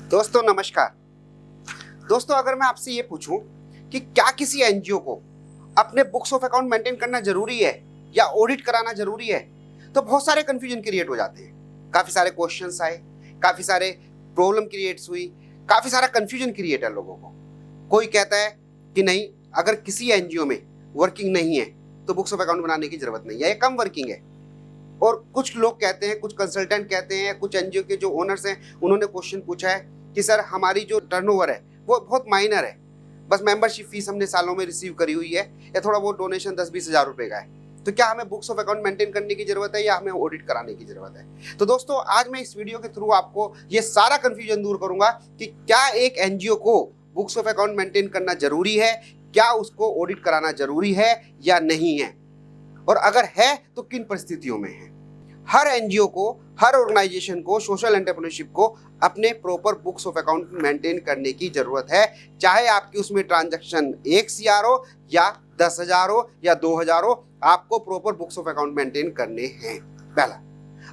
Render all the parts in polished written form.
दोस्तों नमस्कार। दोस्तों अगर मैं आपसे ये पूछूं कि क्या किसी एनजीओ को अपने बुक्स ऑफ अकाउंट मेंटेन करना जरूरी है या ऑडिट कराना जरूरी है, तो बहुत सारे कंफ्यूजन क्रिएट हो जाते हैं। काफी सारे क्वेश्चंस आए, काफी सारे प्रॉब्लम क्रिएट्स हुई, काफी सारा कंफ्यूजन क्रिएट है लोगों को। कोई कहता है कि नहीं, अगर किसी एनजीओ में वर्किंग नहीं है तो बुक्स ऑफ अकाउंट बनाने की जरूरत नहीं है, ये कम वर्किंग है। और कुछ लोग कहते हैं, कुछ कंसल्टेंट कहते हैं, कुछ एनजीओ के जो ओनर्स हैं उन्होंने क्वेश्चन पूछा है कि सर हमारी जो टर्नओवर है वो बहुत माइनर है, बस मेंबरशिप फीस हमने सालों में रिसीव करी हुई है या थोड़ा बहुत डोनेशन 10-20 हज़ार रुपए का है, तो क्या हमें बुक्स ऑफ अकाउंट मेंटेन करने की जरूरत है या हमें ऑडिट कराने की जरूरत है। तो दोस्तों आज मैं इस वीडियो के थ्रू आपको ये सारा कंफ्यूजन दूर करूंगा कि क्या एक एनजीओ को बुक्स ऑफ अकाउंट मेंटेन करना जरूरी है, क्या उसको ऑडिट कराना जरूरी है या नहीं है, और अगर है तो किन परिस्थितियों में है। हर एनजीओ को, हर ऑर्गेनाइजेशन को, सोशल एंटरप्रेन्योरशिप को अपने proper books of account maintain करने की जरूरत है, चाहे आपकी उसमें ट्रांजैक्शन 1 CR हो या 10,000 हो या 2,000 हो, आपको proper books of account maintain करने हैं। पहला।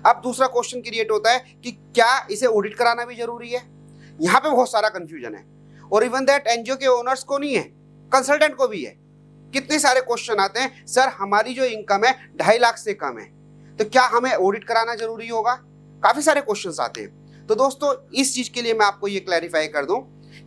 अब दूसरा क्वेश्चन क्रिएट होता है कि क्या इसे ऑडिट कराना भी जरूरी है। यहाँ पे बहुत सारा कंफ्यूजन है, और इवन दैट एनजीओ के ओनर्स को नहीं है, कंसल्टेंट को भी है। कितने सारे क्वेश्चन आते हैं, सर हमारी जो इनकम है 2.5 लाख से कम है, तो क्या हमें ऑडिट कराना जरूरी होगा। काफी सारे क्वेश्चंस आते हैं। तो दोस्तों इस चीज के लिए मैं आपको ये क्लैरिफाई कर दूं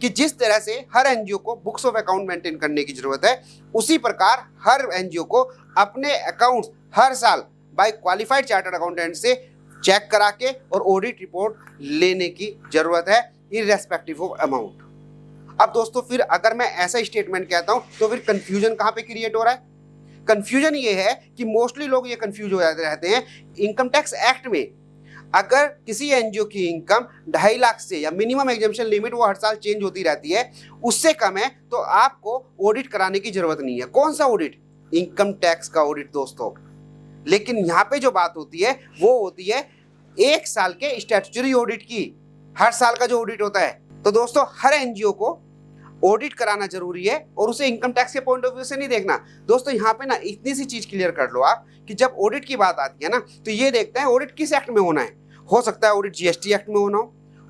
कि जिस तरह से हर एनजीओ को बुक्स ऑफ अकाउंट मेंटेन करने की जरूरत है, उसी प्रकार हर एनजीओ को अपने अकाउंट्स हर साल बाय क्वालिफाइड चार्टर्ड अकाउंटेंट से चेक करा के और ऑडिट रिपोर्ट लेने की जरूरत है, इररेस्पेक्टिव ऑफ अमाउंट। अब दोस्तों फिर अगर मैं ऐसा स्टेटमेंट कहता हूं तो फिर कंफ्यूजन कहां पे क्रिएट हो रहा है। कंफ्यूजन ये है कि मोस्टली लोग ये कंफ्यूज हो जाते रहते हैं। इनकम टैक्स एक्ट में अगर किसी एनजीओ की इनकम 2.5 लाख से, या मिनिमम एग्जेम्पशन लिमिट वो हर साल चेंज होती रहती है, उससे कम है तो आपको ऑडिट कराने की जरूरत नहीं है। कौन सा ऑडिट? इनकम टैक्स का ऑडिट दोस्तों। लेकिन यहाँ पे जो बात होती है वो होती है 1 साल के स्टैट्यूटरी ऑडिट की, हर साल का जो ऑडिट होता है। तो दोस्तों हर एनजीओ को ऑडिट कराना जरूरी है, और उसे इनकम टैक्स के पॉइंट ऑफ व्यू से नहीं देखना। दोस्तों यहाँ पे ना इतनी सी चीज क्लियर कर लो आप कि जब ऑडिट की बात आती है ना, तो ये देखते हैं ऑडिट किस एक्ट में होना है। हो सकता है ऑडिट जीएसटी एक्ट में होना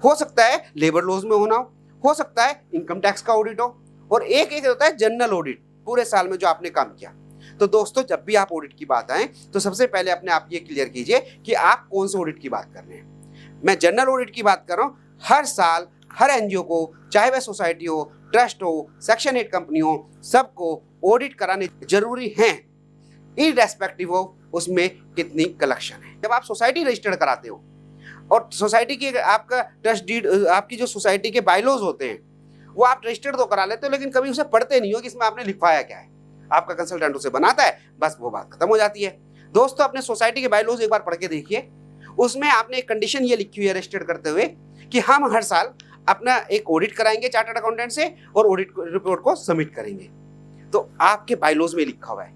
हो सकता है लेबर लॉज में होना हो सकता है इनकम टैक्स का ऑडिट हो, और एक होता है जनरल ऑडिट, पूरे साल में जो आपने काम किया। तो दोस्तों जब भी आप ऑडिट की बात आए तो सबसे पहले अपने आप ये क्लियर कीजिए कि आप कौन से ऑडिट की बात कर रहे हैं। मैं जनरल ऑडिट की बात कर रहा हूँ। हर साल हर एनजीओ को, चाहे वह सोसाइटी हो, ट्रस्ट हो, सेक्शन 8 कंपनी हो, सबको ऑडिट कराने जरूरी हैं, इररेस्पेक्टिव ऑफ उसमें कितनी कलेक्शन है। जब आप सोसाइटी रजिस्टर्ड कराते हो और सोसाइटी की आपका ट्रस्ट डीड, आपकी जो सोसाइटी के बायलॉज होते हैं वो आप रजिस्टर्ड तो करा लेते हो, लेकिन कभी उसे पढ़ते नहीं हो कि इसमें आपने लिखवाया क्या है। आपका कंसल्टेंट उसे बनाता है, बस वो बात खत्म हो जाती है। दोस्तों अपने सोसाइटी के बायलॉज एक बार पढ़ के देखिए, उसमें आपने एक कंडीशन ये लिखी हुई है रजिस्टर्ड करते हुए कि हम हर साल अपना एक ऑडिट कराएंगे चार्टर्ड अकाउंटेंट से और ऑडिट रिपोर्ट को सबमिट करेंगे। तो आपके बायलॉज में लिखा हुआ है।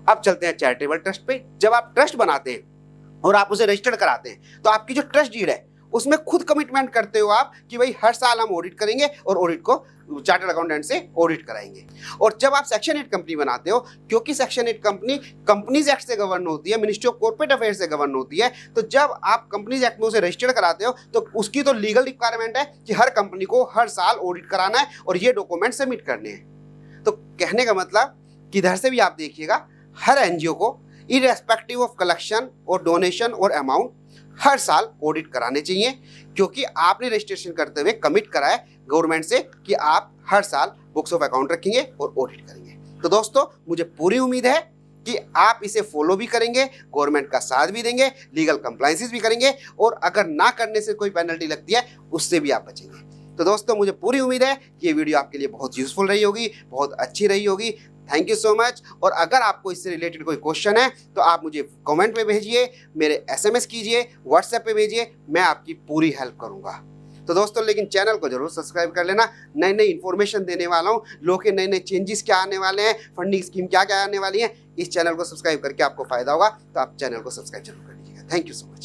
अब चलते हैं चैरिटेबल ट्रस्ट पे। जब आप ट्रस्ट बनाते हैं और आप उसे रजिस्टर्ड कराते हैं तो आपकी जो ट्रस्ट डीड है उसमें खुद कमिटमेंट करते हो आप कि भाई हर साल हम ऑडिट करेंगे और ऑडिट को चार्टर्ड अकाउंटेंट से ऑडिट कराएंगे। और जब आप सेक्शन 8 कंपनी बनाते हो, क्योंकि सेक्शन 8 कंपनी कंपनीज एक्ट से गवर्न होती है, मिनिस्ट्री ऑफ कॉर्पोरेट अफेयर्स से गवर्न होती है, तो जब आप कंपनीज एक्ट में उसे रजिस्टर्ड कराते हो तो उसकी तो लीगल रिक्वायरमेंट है कि हर कंपनी को हर साल ऑडिट कराना है और ये डॉक्यूमेंट सबमिट करने हैं। तो कहने का मतलब कि इधर से भी आप देखिएगा, हर एनजीओ को इररेस्पेक्टिव ऑफ कलेक्शन और डोनेशन और अमाउंट हर साल ऑडिट कराने चाहिए, क्योंकि आपने रजिस्ट्रेशन करते हुए कमिट करा है गवर्नमेंट से कि आप हर साल बुक्स ऑफ अकाउंट रखेंगे और ऑडिट करेंगे। तो दोस्तों मुझे पूरी उम्मीद है कि आप इसे फॉलो भी करेंगे, गवर्नमेंट का साथ भी देंगे, लीगल कंप्लायंसेस भी करेंगे, और अगर ना करने से कोई पेनल्टी लगती है उससे भी आप बचेंगे। तो दोस्तों मुझे पूरी उम्मीद है कि ये वीडियो आपके लिए बहुत यूजफुल रही होगी, बहुत अच्छी रही होगी। Thank you so much. और अगर आपको इससे रिलेटेड कोई क्वेश्चन है तो आप मुझे कमेंट में भेजिए, मेरे SMS कीजिए, व्हाट्सएप पे भेजिए, मैं आपकी पूरी हेल्प करूंगा। तो दोस्तों लेकिन चैनल को जरूर सब्सक्राइब कर लेना। नई नई इन्फॉर्मेशन देने वाला हूँ, लोग के नए नए चेंजेस क्या आने वाले हैं, फंडिंग स्कीम क्या क्या आने वाली है। इस चैनल को सब्सक्राइब करके आपको फायदा होगा, तो आप चैनल को सब्सक्राइब जरूर कर लीजिएगा। Thank you so much.